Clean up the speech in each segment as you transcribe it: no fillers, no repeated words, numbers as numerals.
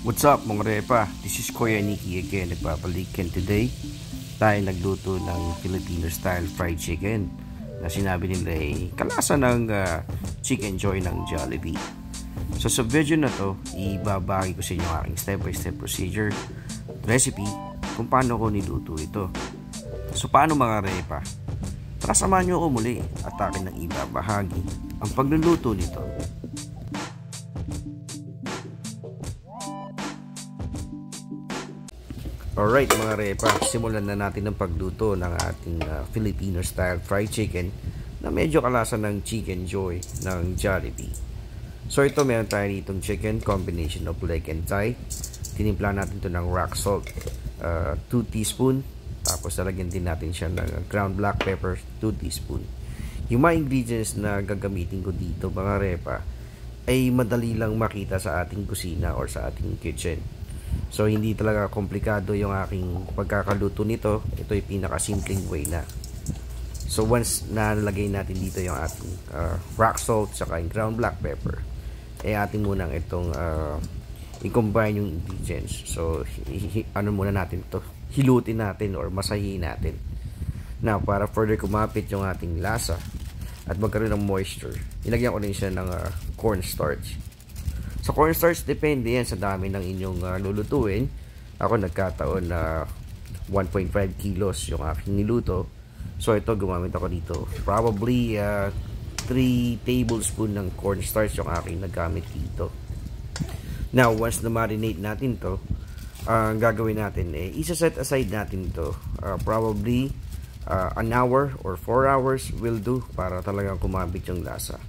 What's up mga repa? This is Kuya Nikki again, nagbabalikan today. Tayo nagluto ng Filipino style fried chicken na sinabi nila ay kalasa ng Chicken Joy ng Jollibee. So sa video na to, ibabagi ko sa inyo aking step by step procedure, recipe, kung paano ko niluto ito. So paano mga repa? Tara samahan nyo ako muli at akin nang ibabahagi ang pagluluto nito. Alright mga repa, simulan na natin ang pagluto ng ating Filipino style fried chicken na medyo kalasa ng Chicken Joy ng Jollibee. So ito meron tayo ditong chicken, combination of leg and thigh. Tinimpla natin ito ng rock salt, 2 teaspoon. Tapos lalagyan din natin siya ng ground black pepper, 2 teaspoon. Yung mga ingredients na gagamitin ko dito mga repa ay madali lang makita sa ating kusina or sa ating kitchen. So hindi talaga komplikado yung aking pagkakaluto nito. Ito ay pinakasimpleng way na. So once nalagay natin dito yung ating rock salt saka yung ground black pepper, atin muna itong i-combine yung ingredients. So ano muna natin ito, hilutin natin or masahin natin. Now para further kumapit yung ating lasa at magkaroon ng moisture, ilagyan ko din siya ng cornstarch. Sa cornstarch, depende yan sa dami ng inyong lulutuin. Ako nagkataon na 1.5 kilos yung aking niluto. So ito, gumamit ako dito. Probably 3 tablespoon ng cornstarch yung aking nagamit dito. Now, once na marinate natin to, ang gagawin natin, isa-set aside natin to. Probably an hour or 4 hours will do para talagang kumabit yung lasa.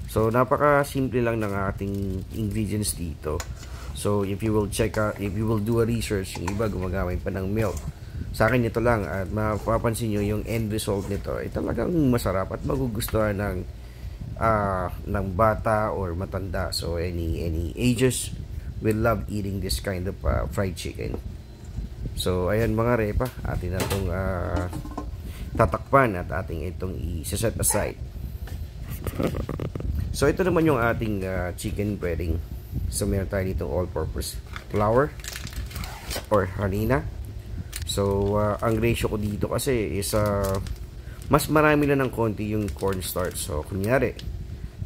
So napaka-simple lang ng ating ingredients dito. So if you will do a research, yung iba gumagamit pa ng milk. Sa akin ito lang at mapapansin nyo yung end result nito ay talagang masarap at magugustuhan ng bata or matanda. So any ages will love eating this kind of fried chicken. So ayan mga repa, atin na itong tatakpan at ating itong i-set aside. So ito naman yung ating chicken breading. So meron tayo dito all-purpose flour or harina. So ang ratio ko dito kasi is mas marami na ng konti yung cornstarch. So kunyari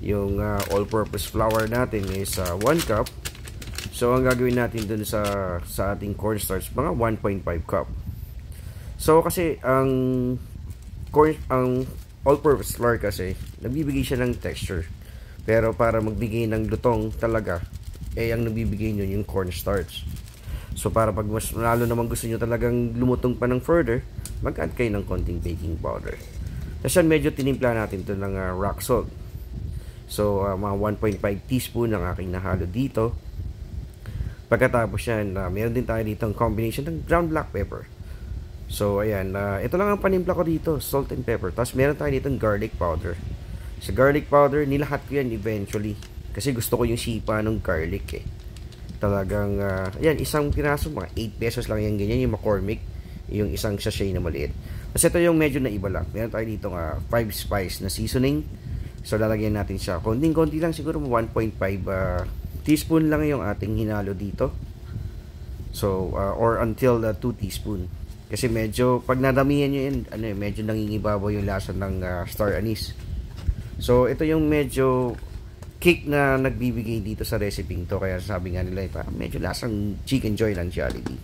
yung all-purpose flour natin is 1 cup. So ang gagawin natin dun sa ating cornstarch mga 1.5 cup. So kasi ang all-purpose flour kasi nagbibigay siya ng texture. Pero para magbigay ng lutong talaga, ang nagbibigay nyo yung cornstarch. So para pag mas lalo naman gusto nyo talagang lumutong pa ng further, mag-add kayo ng konting baking powder. Tapos yan, medyo tinimpla natin to ng rock salt. So mga 1.5 teaspoon ang aking nahalo dito. Pagkatapos yan, meron din tayo dito ang combination ng ground black pepper. So ayan, ito lang ang panimpla ko dito, salt and pepper. Tapos meron tayo dito ng garlic powder. Sa garlic powder, nilahat ko yan eventually. Kasi gusto ko yung sipa ng garlic Talagang, yan, isang piraso, mga 8 pesos lang yan ganyan, yung McCormick. Yung isang sachet na maliit. Kasi ito yung medyo na iba lang. Meron tayo dito 5 spice na seasoning. So lalagyan natin siya. Konting-konti lang, siguro 1.5 teaspoon lang yung ating hinalo dito. So, or until 2 teaspoon. Kasi medyo, pag nadamihan nyo yan, medyo nangingibabaw yung lasa ng star anise. So, ito yung medyo kick na nagbibigay dito sa recipe to. Kaya sabi nga nila, parang medyo lasang Chicken Joy ng Jollibee.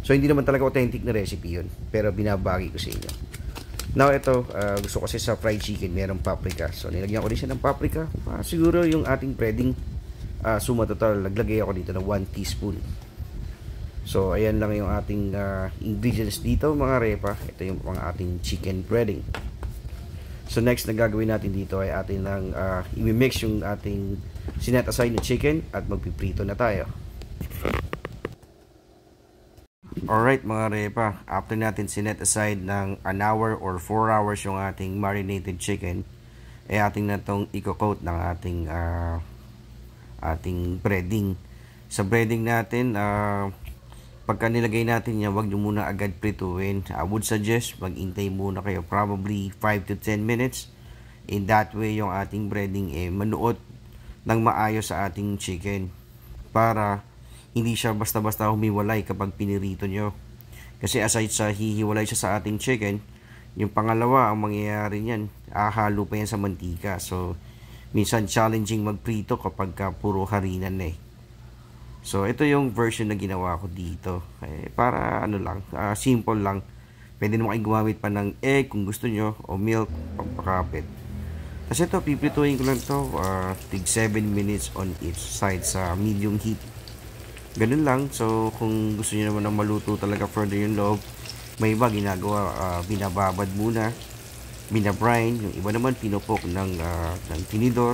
So, hindi naman talaga authentic na recipe yun. Pero binabagi ko sa inyo. Now, ito, gusto ko kasi sa fried chicken, merong paprika. So, nilagyan ko din siya ng paprika. Siguro yung ating breading, suma total, naglagay ako dito ng 1 teaspoon. So, ayan lang yung ating ingredients dito, mga repa. Ito yung mga ating chicken breading. So next na gagawin natin dito ay atin lang i-mix yung ating sinet aside na chicken at magpiprito na tayo. Alright mga repa, after natin sinet aside ng an hour or 4 hours yung ating marinated chicken, ay ating na itong i-coat ng ating breading. Sa breading natin, pagka nilagay natin yan, wag nyo muna agad prituin. I would suggest mag-intay muna kayo probably 5 to 10 minutes. In that way yung ating breading manuot ng maayos sa ating chicken para hindi siya basta-basta humiwalay kapag pinirito nyo. Kasi aside sa hihiwalay siya sa ating chicken, yung pangalawa, ang mangyayari niyan, ahalo pa yan sa mantika. So, minsan challenging magprito kapag puro harinan na eh. So, ito yung version na ginawa ko dito. Para ano lang, simple lang. Pwede naman kayo gumamit pa ng egg kung gusto nyo, o milk, pampakapit. Kasi ito, piprituin ko lang ito, tig 7 minutes on each side sa medium heat. Ganun lang. So, kung gusto nyo naman na maluto talaga further yung loob, may iba ginagawa, binababad muna, binabrine, yung iba naman pinupok ng tinidor,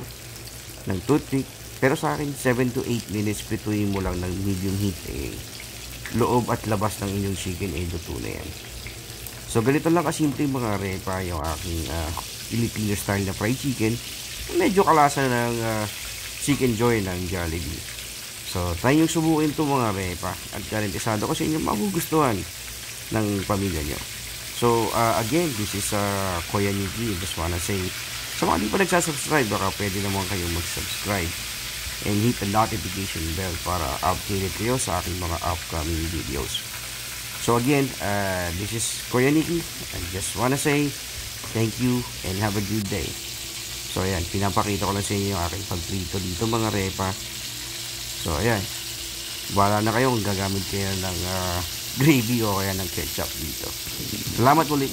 ng toothpick. Pero sa akin, 7 to 8 minutes prituin mo lang ng medium heat, loob at labas ng inyong chicken, luto na yan. So, ganito lang kasimple mga repa, yung aking Filipino style na fried chicken. Medyo kalasa ng Chicken Joy ng Jollibee. So, try nyo subukin ito mga repa. At garantisado ko sa inyo magugustuhan ng pamilya nyo. So, again, this is Kuya Nikki. Just wanna say, sa mga di pa nagsasubscribe, baka pwede naman kayo mag-subscribe and hit the notification bell para updated kayo sa aking mga upcoming videos. So again, this is Kuya Nikki. I just wanna say thank you and have a good day. So ayan, pinapakita ko lang sa inyo yung aking pagprito dito mga repa. So ayan, wala na kayo kung gagamit kayo ng gravy o kaya ng ketchup dito. Salamat ulit.